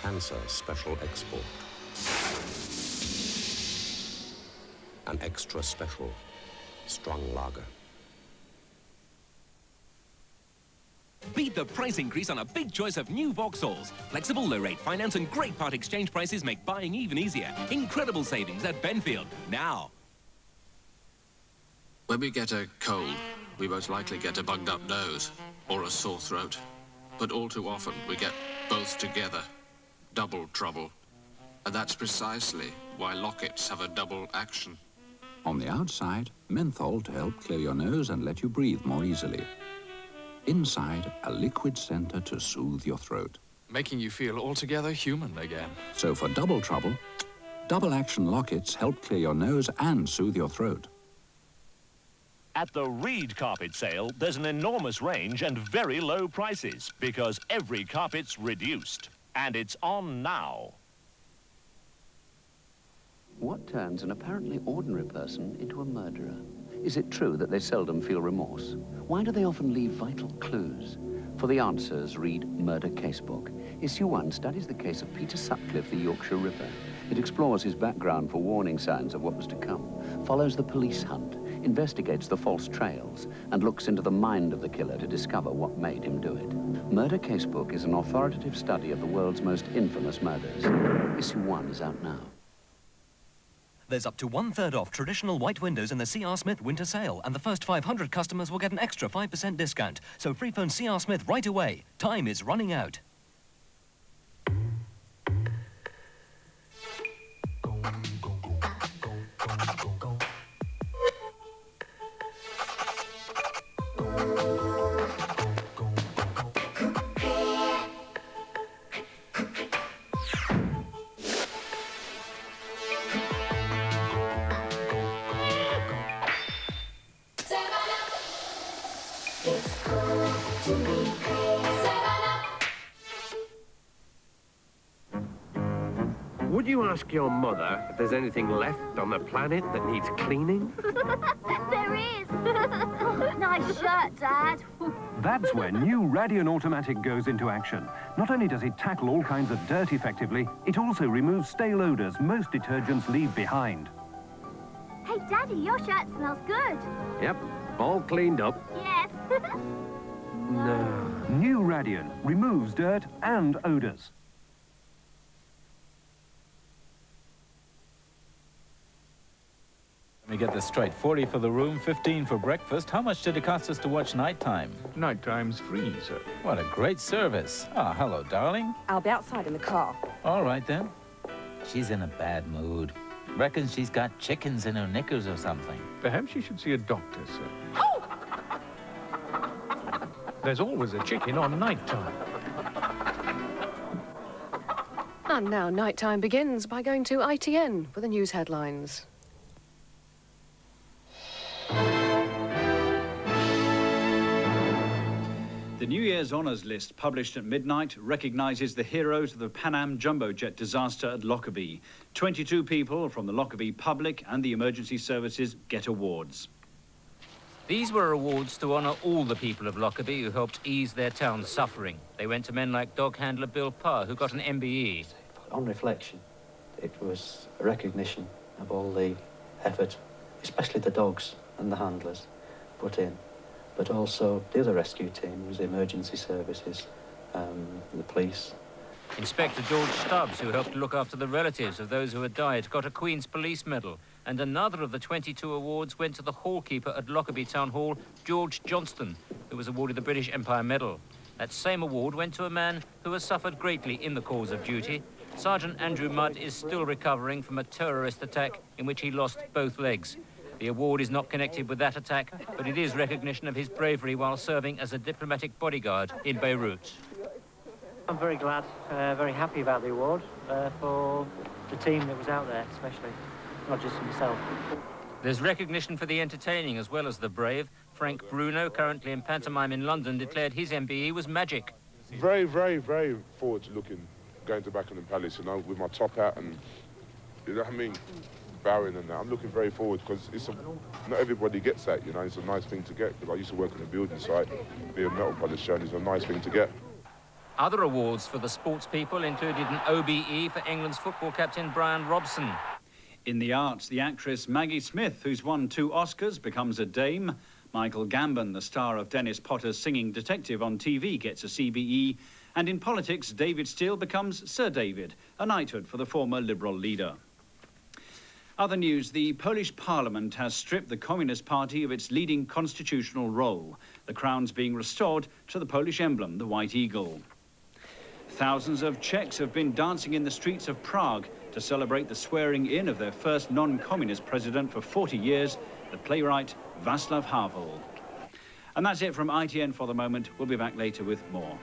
Hansa Special Export. An extra special strong lager. Beat the price increase on a big choice of new Vauxhalls. Flexible low-rate finance and great part exchange prices make buying even easier. Incredible savings at Benfield, now. When we get a cold, we most likely get a bunged-up nose or a sore throat. But all too often, we get both together. Double trouble. And that's precisely why Lockets have a double action. On the outside, menthol to help clear your nose and let you breathe more easily. Inside, a liquid center to soothe your throat. Making you feel altogether human again. So for double trouble, double action Lockets help clear your nose and soothe your throat. At the Reid Carpet sale, there's an enormous range and very low prices because every carpet's reduced. And it's on now. What turns an apparently ordinary person into a murderer? Is it true that they seldom feel remorse? Why do they often leave vital clues? For the answers, read Murder Casebook. Issue 1 studies the case of Peter Sutcliffe, the Yorkshire Ripper. It explores his background for warning signs of what was to come, follows the police hunt, investigates the false trails, and looks into the mind of the killer to discover what made him do it. Murder Casebook is an authoritative study of the world's most infamous murders. Issue 1 is out now. There's up to 1/3 off traditional white windows in the C.R. Smith winter sale, and the first 500 customers will get an extra 5% discount. So free phone C.R. Smith right away. Time is running out. Would you ask your mother if there's anything left on the planet that needs cleaning? There is! Nice shirt, Dad. That's where new Radion Automatic goes into action. Not only does it tackle all kinds of dirt effectively, it also removes stale odours most detergents leave behind. Hey, Daddy, your shirt smells good. Yep, all cleaned up. Yes. No. New Radion removes dirt and odours. Let me get this straight. 40 for the room, 15 for breakfast. How much did it cost us to watch Nighttime? Nighttime's free, sir. What a great service. Ah, hello, darling. I'll be outside in the car. All right, then. She's in a bad mood. Reckons she's got chickens in her knickers or something. Perhaps you should see a doctor, sir. There's always a chicken on Nighttime. And now Nighttime begins by going to ITN for the news headlines. The New Year's Honours List, published at midnight, recognises the heroes of the Pan Am jumbo jet disaster at Lockerbie. 22 people from the Lockerbie public and the emergency services get awards. These were awards to honour all the people of Lockerbie who helped ease their town's suffering. They went to men like dog handler Bill Parr, who got an MBE. On reflection, it was a recognition of all the effort, especially the dogs and the handlers, put in. But also the other rescue teams, the emergency services, the police. Inspector George Stubbs, who helped look after the relatives of those who had died, got a Queen's Police Medal. And another of the 22 awards went to the hallkeeper at Lockerbie Town Hall, George Johnston, who was awarded the British Empire Medal. That same award went to a man who has suffered greatly in the cause of duty. Sergeant Andrew Mudd is still recovering from a terrorist attack in which he lost both legs. The award is not connected with that attack, but it is recognition of his bravery while serving as a diplomatic bodyguard in Beirut. I'm very glad, very happy about the award for the team that was out there, especially, not just myself. There's recognition for the entertaining as well as the brave. Frank Bruno, currently in pantomime in London, declared his MBE was magic. Very, very, very forward to going to Buckingham Palace, you know, with my top hat and, you know what I mean, bowing and that. I'm looking very forward because not everybody gets that, you know. It's a nice thing to get because I used to work on a building site, be a metal polisher, and it's a nice thing to get. Other awards for the sports people included an OBE for England's football captain Brian Robson. In the arts, the actress Maggie Smith, who's won 2 Oscars, becomes a dame. Michael Gambon, the star of Dennis Potter's Singing Detective on TV, gets a CBE. And in politics, David Steele becomes Sir David, a knighthood for the former Liberal leader. Other news, the Polish Parliament has stripped the Communist Party of its leading constitutional role, the crown's being restored to the Polish emblem, the White Eagle. Thousands of Czechs have been dancing in the streets of Prague to celebrate the swearing-in of their first non-communist president for 40 years, the playwright Václav Havel. And that's it from ITN for the moment. We'll be back later with more.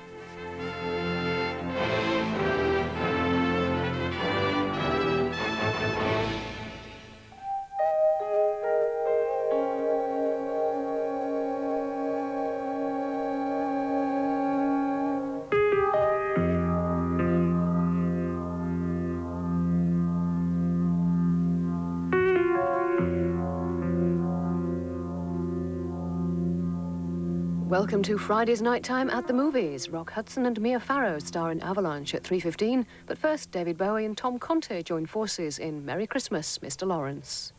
Welcome to Friday's nighttime at the movies. Rock Hudson and Mia Farrow star in Avalanche at 3:15. But first, David Bowie and Tom Conte join forces in Merry Christmas, Mr. Lawrence.